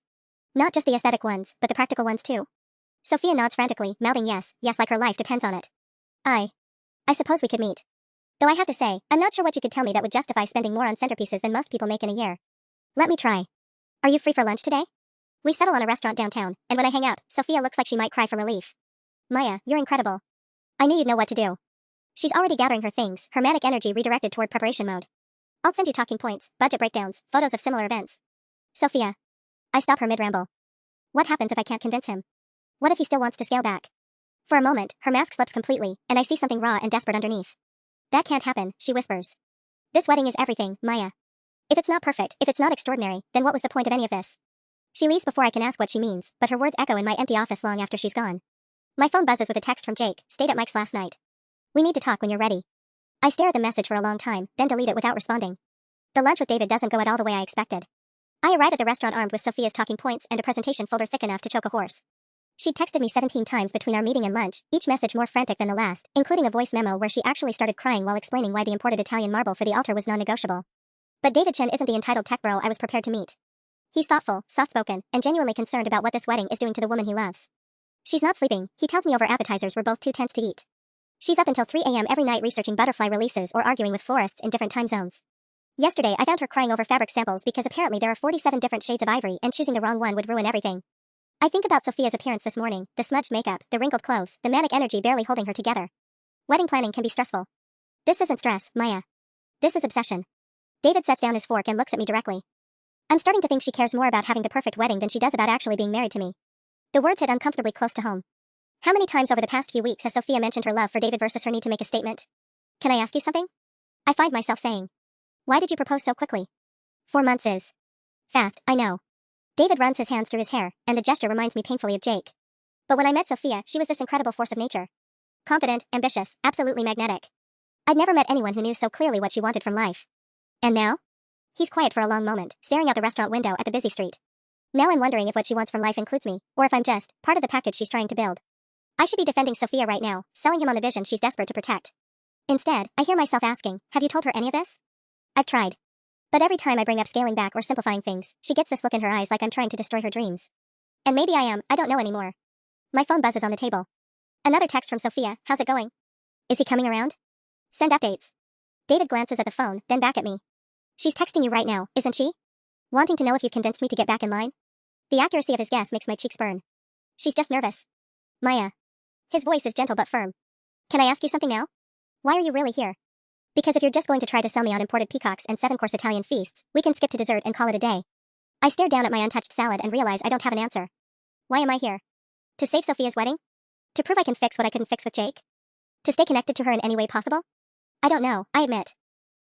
Not just the aesthetic ones, but the practical ones too. Sophia nods frantically, mouthing yes, yes like her life depends on it. I suppose we could meet. Though I have to say, I'm not sure what you could tell me that would justify spending more on centerpieces than most people make in a year. Let me try. Are you free for lunch today? We settle on a restaurant downtown, and when I hang up, Sophia looks like she might cry from relief. Maya, you're incredible. I knew you'd know what to do. She's already gathering her things, her manic energy redirected toward preparation mode. I'll send you talking points, budget breakdowns, photos of similar events. Sophia. I stop her mid-ramble. What happens if I can't convince him? What if he still wants to scale back? For a moment, her mask slips completely, and I see something raw and desperate underneath. That can't happen, she whispers. This wedding is everything, Maya. If it's not perfect, if it's not extraordinary, then what was the point of any of this? She leaves before I can ask what she means, but her words echo in my empty office long after she's gone. My phone buzzes with a text from Jake, stayed at Mike's last night. We need to talk when you're ready. I stare at the message for a long time, then delete it without responding. The lunch with David doesn't go at all the way I expected. I arrive at the restaurant armed with Sophia's talking points and a presentation folder thick enough to choke a horse. She'd texted me 17 times between our meeting and lunch, each message more frantic than the last, including a voice memo where she actually started crying while explaining why the imported Italian marble for the altar was non-negotiable. But David Chen isn't the entitled tech bro I was prepared to meet. He's thoughtful, soft-spoken, and genuinely concerned about what this wedding is doing to the woman he loves. She's not sleeping, he tells me over appetizers we're both too tense to eat. She's up until 3 a.m. every night researching butterfly releases or arguing with florists in different time zones. Yesterday I found her crying over fabric samples because apparently there are 47 different shades of ivory and choosing the wrong one would ruin everything. I think about Sophia's appearance this morning, the smudged makeup, the wrinkled clothes, the manic energy barely holding her together. Wedding planning can be stressful. This isn't stress, Maya. This is obsession. David sets down his fork and looks at me directly. I'm starting to think she cares more about having the perfect wedding than she does about actually being married to me. The words hit uncomfortably close to home. How many times over the past few weeks has Sophia mentioned her love for David versus her need to make a statement? Can I ask you something? I find myself saying. Why did you propose so quickly? 4 months is fast, I know. David runs his hands through his hair, and the gesture reminds me painfully of Jake. But when I met Sophia, she was this incredible force of nature. Confident, ambitious, absolutely magnetic. I'd never met anyone who knew so clearly what she wanted from life. And now? He's quiet for a long moment, staring out the restaurant window at the busy street. Now I'm wondering if what she wants from life includes me, or if I'm just part of the package she's trying to build. I should be defending Sophia right now, selling him on the vision she's desperate to protect. Instead, I hear myself asking, have you told her any of this? I've tried. But every time I bring up scaling back or simplifying things, she gets this look in her eyes like I'm trying to destroy her dreams. And maybe I am, I don't know anymore. My phone buzzes on the table. Another text from Sophia, how's it going? Is he coming around? Send updates. David glances at the phone, then back at me. She's texting you right now, isn't she? Wanting to know if you've convinced me to get back in line? The accuracy of his guess makes my cheeks burn. She's just nervous. Maya. His voice is gentle but firm. Can I ask you something now? Why are you really here? Because if you're just going to try to sell me on imported peacocks and 7-course Italian feasts, we can skip to dessert and call it a day. I stare down at my untouched salad and realize I don't have an answer. Why am I here? To save Sophia's wedding? To prove I can fix what I couldn't fix with Jake? To stay connected to her in any way possible? I don't know, I admit.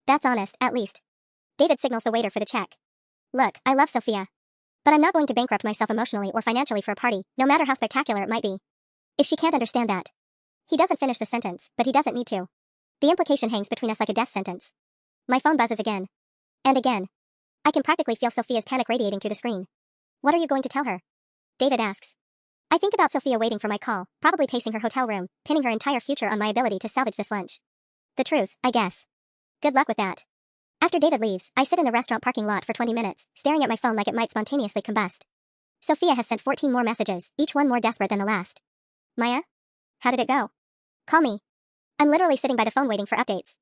That's honest, at least. David signals the waiter for the check. Look, I love Sophia. But I'm not going to bankrupt myself emotionally or financially for a party, no matter how spectacular it might be. If she can't understand that. He doesn't finish the sentence, but he doesn't need to. The implication hangs between us like a death sentence. My phone buzzes again. And again. I can practically feel Sophia's panic radiating through the screen. What are you going to tell her? David asks. I think about Sophia waiting for my call, probably pacing her hotel room, pinning her entire future on my ability to salvage this lunch. The truth, I guess. Good luck with that. After David leaves, I sit in the restaurant parking lot for 20 minutes, staring at my phone like it might spontaneously combust. Sophia has sent 14 more messages, each one more desperate than the last. Maya? How did it go? Call me. I'm literally sitting by the phone waiting for updates.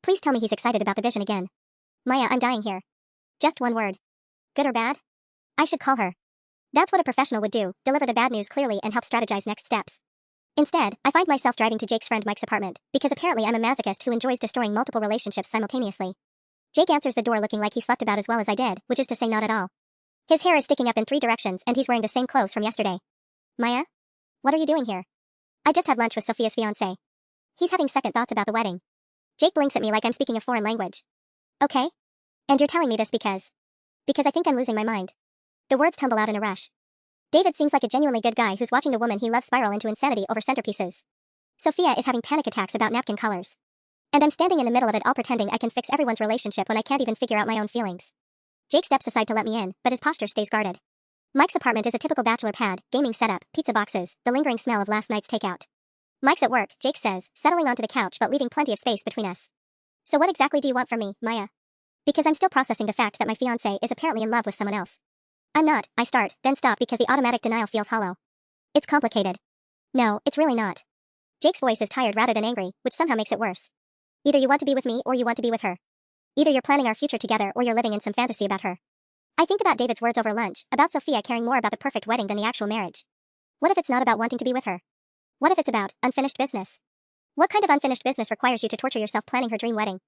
Please tell me he's excited about the vision again. Maya, I'm dying here. Just one word. Good or bad? I should call her. That's what a professional would do, deliver the bad news clearly and help strategize next steps. Instead, I find myself driving to Jake's friend Mike's apartment, because apparently I'm a masochist who enjoys destroying multiple relationships simultaneously. Jake answers the door looking like he slept about as well as I did, which is to say not at all. His hair is sticking up in 3 directions and he's wearing the same clothes from yesterday. Maya? What are you doing here? I just had lunch with Sophia's fiancé. He's having second thoughts about the wedding. Jake blinks at me like I'm speaking a foreign language. Okay? And you're telling me this because I think I'm losing my mind. The words tumble out in a rush. David seems like a genuinely good guy who's watching the woman he loves spiral into insanity over centerpieces. Sophia is having panic attacks about napkin colors. And I'm standing in the middle of it all pretending I can fix everyone's relationship when I can't even figure out my own feelings. Jake steps aside to let me in, but his posture stays guarded. Mike's apartment is a typical bachelor pad, gaming setup, pizza boxes, the lingering smell of last night's takeout. Mike's at work, Jake says, settling onto the couch but leaving plenty of space between us. So what exactly do you want from me, Maya? Because I'm still processing the fact that my fiancé is apparently in love with someone else. I'm not, I start, then stop because the automatic denial feels hollow. It's complicated. No, it's really not. Jake's voice is tired rather than angry, which somehow makes it worse. Either you want to be with me or you want to be with her. Either you're planning our future together or you're living in some fantasy about her. I think about David's words over lunch, about Sophia caring more about the perfect wedding than the actual marriage. What if it's not about wanting to be with her? What if it's about unfinished business? What kind of unfinished business requires you to torture yourself planning her dream wedding?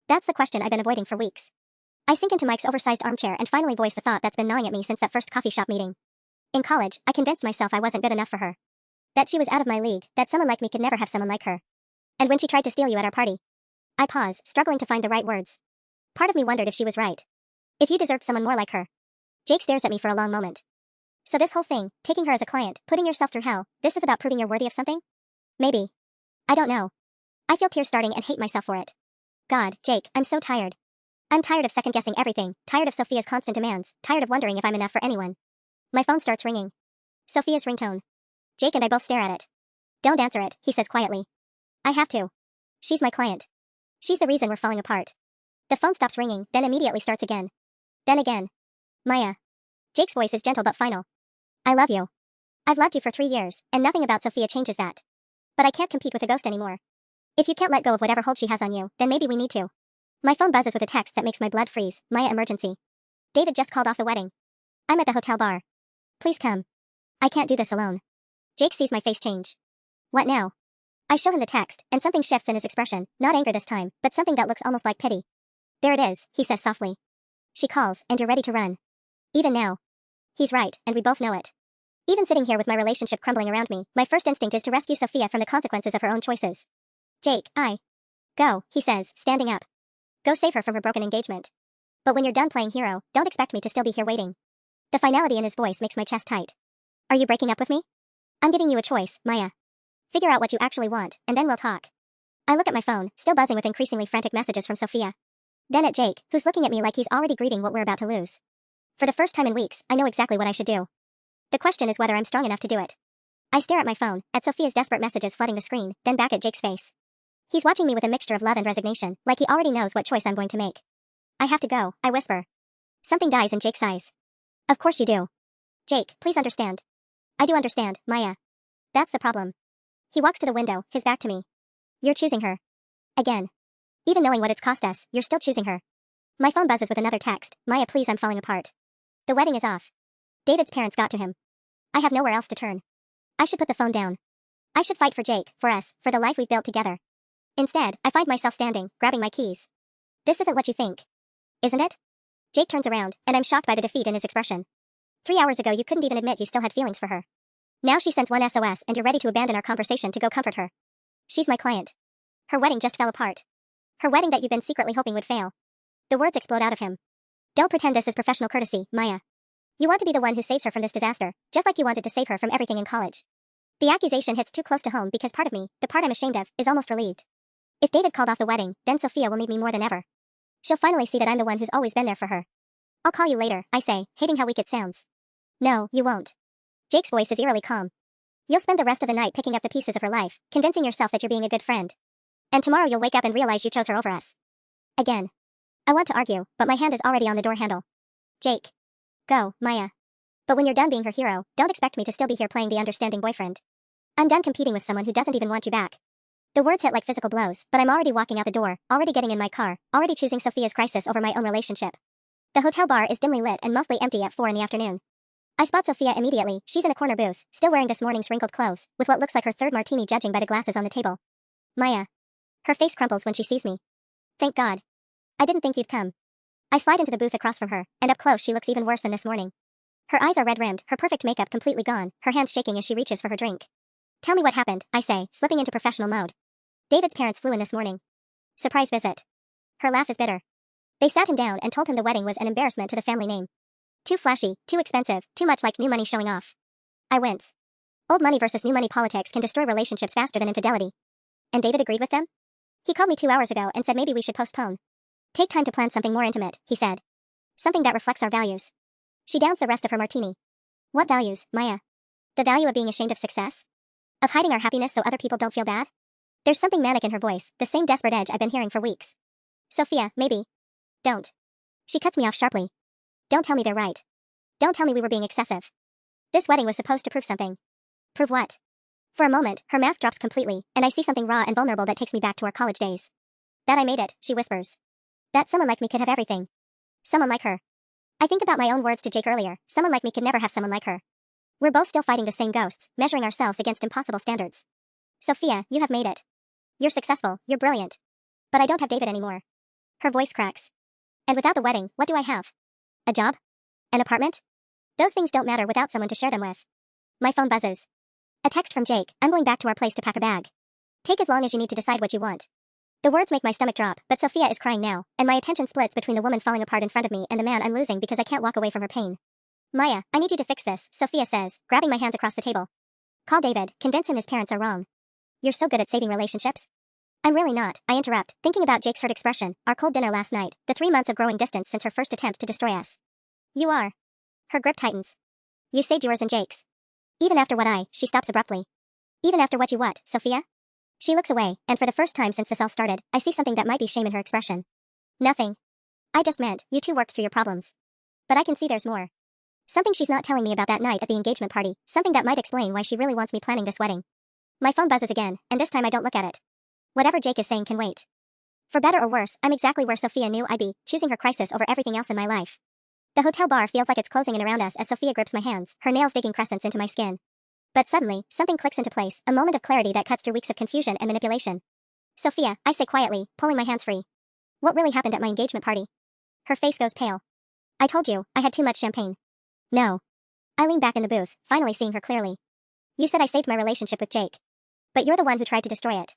That's the question I've been avoiding for weeks. I sink into Mike's oversized armchair and finally voice the thought that's been gnawing at me since that first coffee shop meeting. In college, I convinced myself I wasn't good enough for her. That she was out of my league, that someone like me could never have someone like her. And when she tried to steal you at our party, I pause, struggling to find the right words. Part of me wondered if she was right. If you deserved someone more like her. Jake stares at me for a long moment. So this whole thing, taking her as a client, putting yourself through hell, this is about proving you're worthy of something? Maybe. I don't know. I feel tears starting and hate myself for it. God, Jake, I'm so tired. I'm tired of second-guessing everything, tired of Sophia's constant demands, tired of wondering if I'm enough for anyone. My phone starts ringing. Sophia's ringtone. Jake and I both stare at it. Don't answer it, he says quietly. I have to. She's my client. She's the reason we're falling apart. The phone stops ringing, then immediately starts again. Then again. Maya. Jake's voice is gentle but final. I love you. I've loved you for 3 years, and nothing about Sophia changes that. But I can't compete with a ghost anymore. If you can't let go of whatever hold she has on you, then maybe we need to. My phone buzzes with a text that makes my blood freeze. Maya, emergency. David just called off the wedding. I'm at the hotel bar. Please come. I can't do this alone. Jake sees my face change. What now? I show him the text, and something shifts in his expression, not anger this time, but something that looks almost like pity. There it is, he says softly. She calls, and you're ready to run. Even now. He's right, and we both know it. Even sitting here with my relationship crumbling around me, my first instinct is to rescue Sophia from the consequences of her own choices. Jake, Go, he says, standing up. Go save her from her broken engagement. But when you're done playing hero, don't expect me to still be here waiting. The finality in his voice makes my chest tight. Are you breaking up with me? I'm giving you a choice, Maya. Figure out what you actually want, and then we'll talk. I look at my phone, still buzzing with increasingly frantic messages from Sophia. Then at Jake, who's looking at me like he's already grieving what we're about to lose. For the first time in weeks, I know exactly what I should do. The question is whether I'm strong enough to do it. I stare at my phone, at Sophia's desperate messages flooding the screen, then back at Jake's face. He's watching me with a mixture of love and resignation, like he already knows what choice I'm going to make. I have to go, I whisper. Something dies in Jake's eyes. Of course you do. Jake, please understand. I do understand, Maya. That's the problem. He walks to the window, his back to me. You're choosing her. Again. Even knowing what it's cost us, you're still choosing her. My phone buzzes with another text. Maya, please, I'm falling apart. The wedding is off. David's parents got to him. I have nowhere else to turn. I should put the phone down. I should fight for Jake, for us, for the life we've built together. Instead, I find myself standing, grabbing my keys. This isn't what you think. Isn't it? Jake turns around, and I'm shocked by the defeat in his expression. 3 hours ago you couldn't even admit you still had feelings for her. Now she sends one SOS and you're ready to abandon our conversation to go comfort her. She's my client. Her wedding just fell apart. Her wedding that you've been secretly hoping would fail. The words explode out of him. Don't pretend this is professional courtesy, Maya. You want to be the one who saves her from this disaster, just like you wanted to save her from everything in college. The accusation hits too close to home because part of me, the part I'm ashamed of, is almost relieved. If David called off the wedding, then Sophia will need me more than ever. She'll finally see that I'm the one who's always been there for her. I'll call you later, I say, hating how weak it sounds. No, you won't. Jake's voice is eerily calm. You'll spend the rest of the night picking up the pieces of her life, convincing yourself that you're being a good friend. And tomorrow you'll wake up and realize you chose her over us. Again. I want to argue, but my hand is already on the door handle. Jake. Go, Maya. But when you're done being her hero, don't expect me to still be here playing the understanding boyfriend. I'm done competing with someone who doesn't even want you back. The words hit like physical blows, but I'm already walking out the door, already getting in my car, already choosing Sophia's crisis over my own relationship. The hotel bar is dimly lit and mostly empty at 4 in the afternoon. I spot Sophia immediately. She's in a corner booth, still wearing this morning's wrinkled clothes, with what looks like her third martini judging by the glasses on the table. Maya. Her face crumples when she sees me. Thank God. I didn't think you'd come. I slide into the booth across from her, and up close she looks even worse than this morning. Her eyes are red-rimmed, her perfect makeup completely gone, her hands shaking as she reaches for her drink. Tell me what happened, I say, slipping into professional mode. David's parents flew in this morning. Surprise visit. Her laugh is bitter. They sat him down and told him the wedding was an embarrassment to the family name. Too flashy, too expensive, too much like new money showing off. I wince. Old money versus new money politics can destroy relationships faster than infidelity. And David agreed with them? He called me 2 hours ago and said maybe we should postpone. Take time to plan something more intimate, he said. Something that reflects our values. She downs the rest of her martini. What values, Maya? The value of being ashamed of success? Of hiding our happiness so other people don't feel bad? There's something manic in her voice, the same desperate edge I've been hearing for weeks. Sophia, maybe. Don't. She cuts me off sharply. Don't tell me they're right. Don't tell me we were being excessive. This wedding was supposed to prove something. Prove what? For a moment, her mask drops completely, and I see something raw and vulnerable that takes me back to our college days. That I made it, she whispers. That someone like me could have everything. Someone like her. I think about my own words to Jake earlier. Someone like me could never have someone like her. We're both still fighting the same ghosts, measuring ourselves against impossible standards. Sophia, you have made it. You're successful, you're brilliant. But I don't have David anymore. Her voice cracks. And without the wedding, what do I have? A job? An apartment? Those things don't matter without someone to share them with. My phone buzzes. A text from Jake. I'm going back to our place to pack a bag. Take as long as you need to decide what you want. The words make my stomach drop, but Sophia is crying now, and my attention splits between the woman falling apart in front of me and the man I'm losing because I can't walk away from her pain. Maya, I need you to fix this, Sophia says, grabbing my hands across the table. Call David, convince him his parents are wrong. You're so good at saving relationships. I'm really not, I interrupt, thinking about Jake's hurt expression, our cold dinner last night, the 3 months of growing distance since her first attempt to destroy us. You are. Her grip tightens. You saved yours and Jake's. Even after what she stops abruptly. Even after what you what, Sophia? She looks away, and for the first time since this all started, I see something that might be shame in her expression. Nothing. I just meant, you two worked through your problems. But I can see there's more. Something she's not telling me about that night at the engagement party, something that might explain why she really wants me planning this wedding. My phone buzzes again, and this time I don't look at it. Whatever Jake is saying can wait. For better or worse, I'm exactly where Sophia knew I'd be, choosing her crisis over everything else in my life. The hotel bar feels like it's closing in around us as Sophia grips my hands, her nails digging crescents into my skin. But suddenly, something clicks into place, a moment of clarity that cuts through weeks of confusion and manipulation. Sophia, I say quietly, pulling my hands free. What really happened at my engagement party? Her face goes pale. I told you, I had too much champagne. No. I lean back in the booth, finally seeing her clearly. You said I saved my relationship with Jake. But you're the one who tried to destroy it.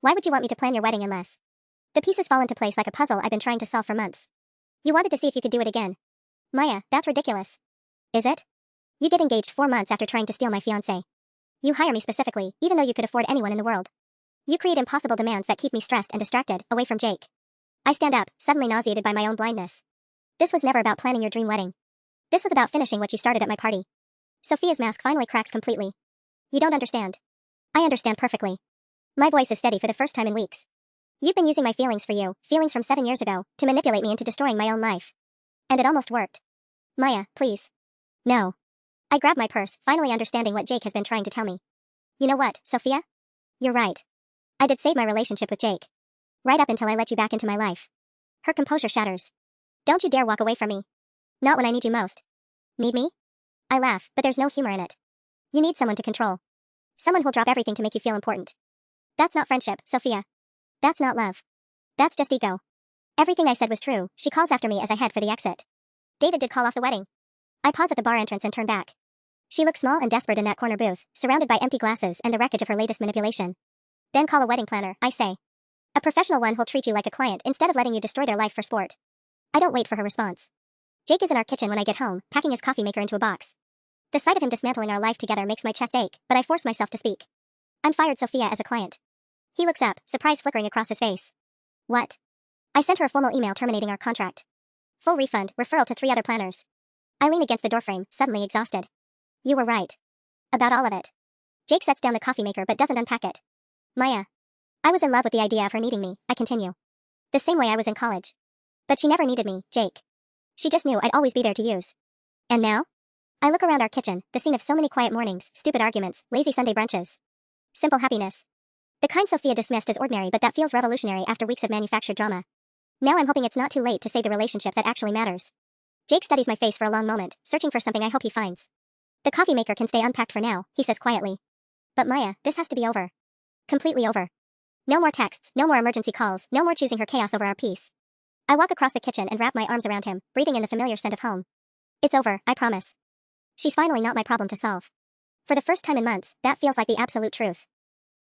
Why would you want me to plan your wedding unless? The pieces fall into place like a puzzle I've been trying to solve for months. You wanted to see if you could do it again. Maya, that's ridiculous. Is it? You get engaged 4 months after trying to steal my fiancé. You hire me specifically, even though you could afford anyone in the world. You create impossible demands that keep me stressed and distracted, away from Jake. I stand up, suddenly nauseated by my own blindness. This was never about planning your dream wedding. This was about finishing what you started at my party. Sophia's mask finally cracks completely. You don't understand. I understand perfectly. My voice is steady for the first time in weeks. You've been using my feelings for you, feelings from 7 years ago, to manipulate me into destroying my own life. And it almost worked. Maya, please. No. I grab my purse, finally understanding what Jake has been trying to tell me. You know what, Sophia? You're right. I did save my relationship with Jake. Right up until I let you back into my life. Her composure shatters. Don't you dare walk away from me. Not when I need you most. Need me? I laugh, but there's no humor in it. You need someone to control. Someone who'll drop everything to make you feel important. That's not friendship, Sophia. That's not love. That's just ego. Everything I said was true, she calls after me as I head for the exit. David did call off the wedding. I pause at the bar entrance and turn back. She looks small and desperate in that corner booth, surrounded by empty glasses and the wreckage of her latest manipulation. Then call a wedding planner, I say. A professional one who'll treat you like a client instead of letting you destroy their life for sport. I don't wait for her response. Jake is in our kitchen when I get home, packing his coffee maker into a box. The sight of him dismantling our life together makes my chest ache, but I force myself to speak. I'm fired Sophia as a client. He looks up, surprise flickering across his face. What? I sent her a formal email terminating our contract. Full refund, referral to 3 other planners. I lean against the doorframe, suddenly exhausted. You were right. About all of it. Jake sets down the coffee maker but doesn't unpack it. Maya. I was in love with the idea of her needing me, I continue. The same way I was in college. But she never needed me, Jake. She just knew I'd always be there to use. And now? I look around our kitchen, the scene of so many quiet mornings, stupid arguments, lazy Sunday brunches. Simple happiness. The kind Sophia dismissed as ordinary but that feels revolutionary after weeks of manufactured drama. Now I'm hoping it's not too late to save the relationship that actually matters. Jake studies my face for a long moment, searching for something I hope he finds. The coffee maker can stay unpacked for now, he says quietly. But Maya, this has to be over. Completely over. No more texts, no more emergency calls, no more choosing her chaos over our peace. I walk across the kitchen and wrap my arms around him, breathing in the familiar scent of home. It's over, I promise. She's finally not my problem to solve. For the first time in months, that feels like the absolute truth.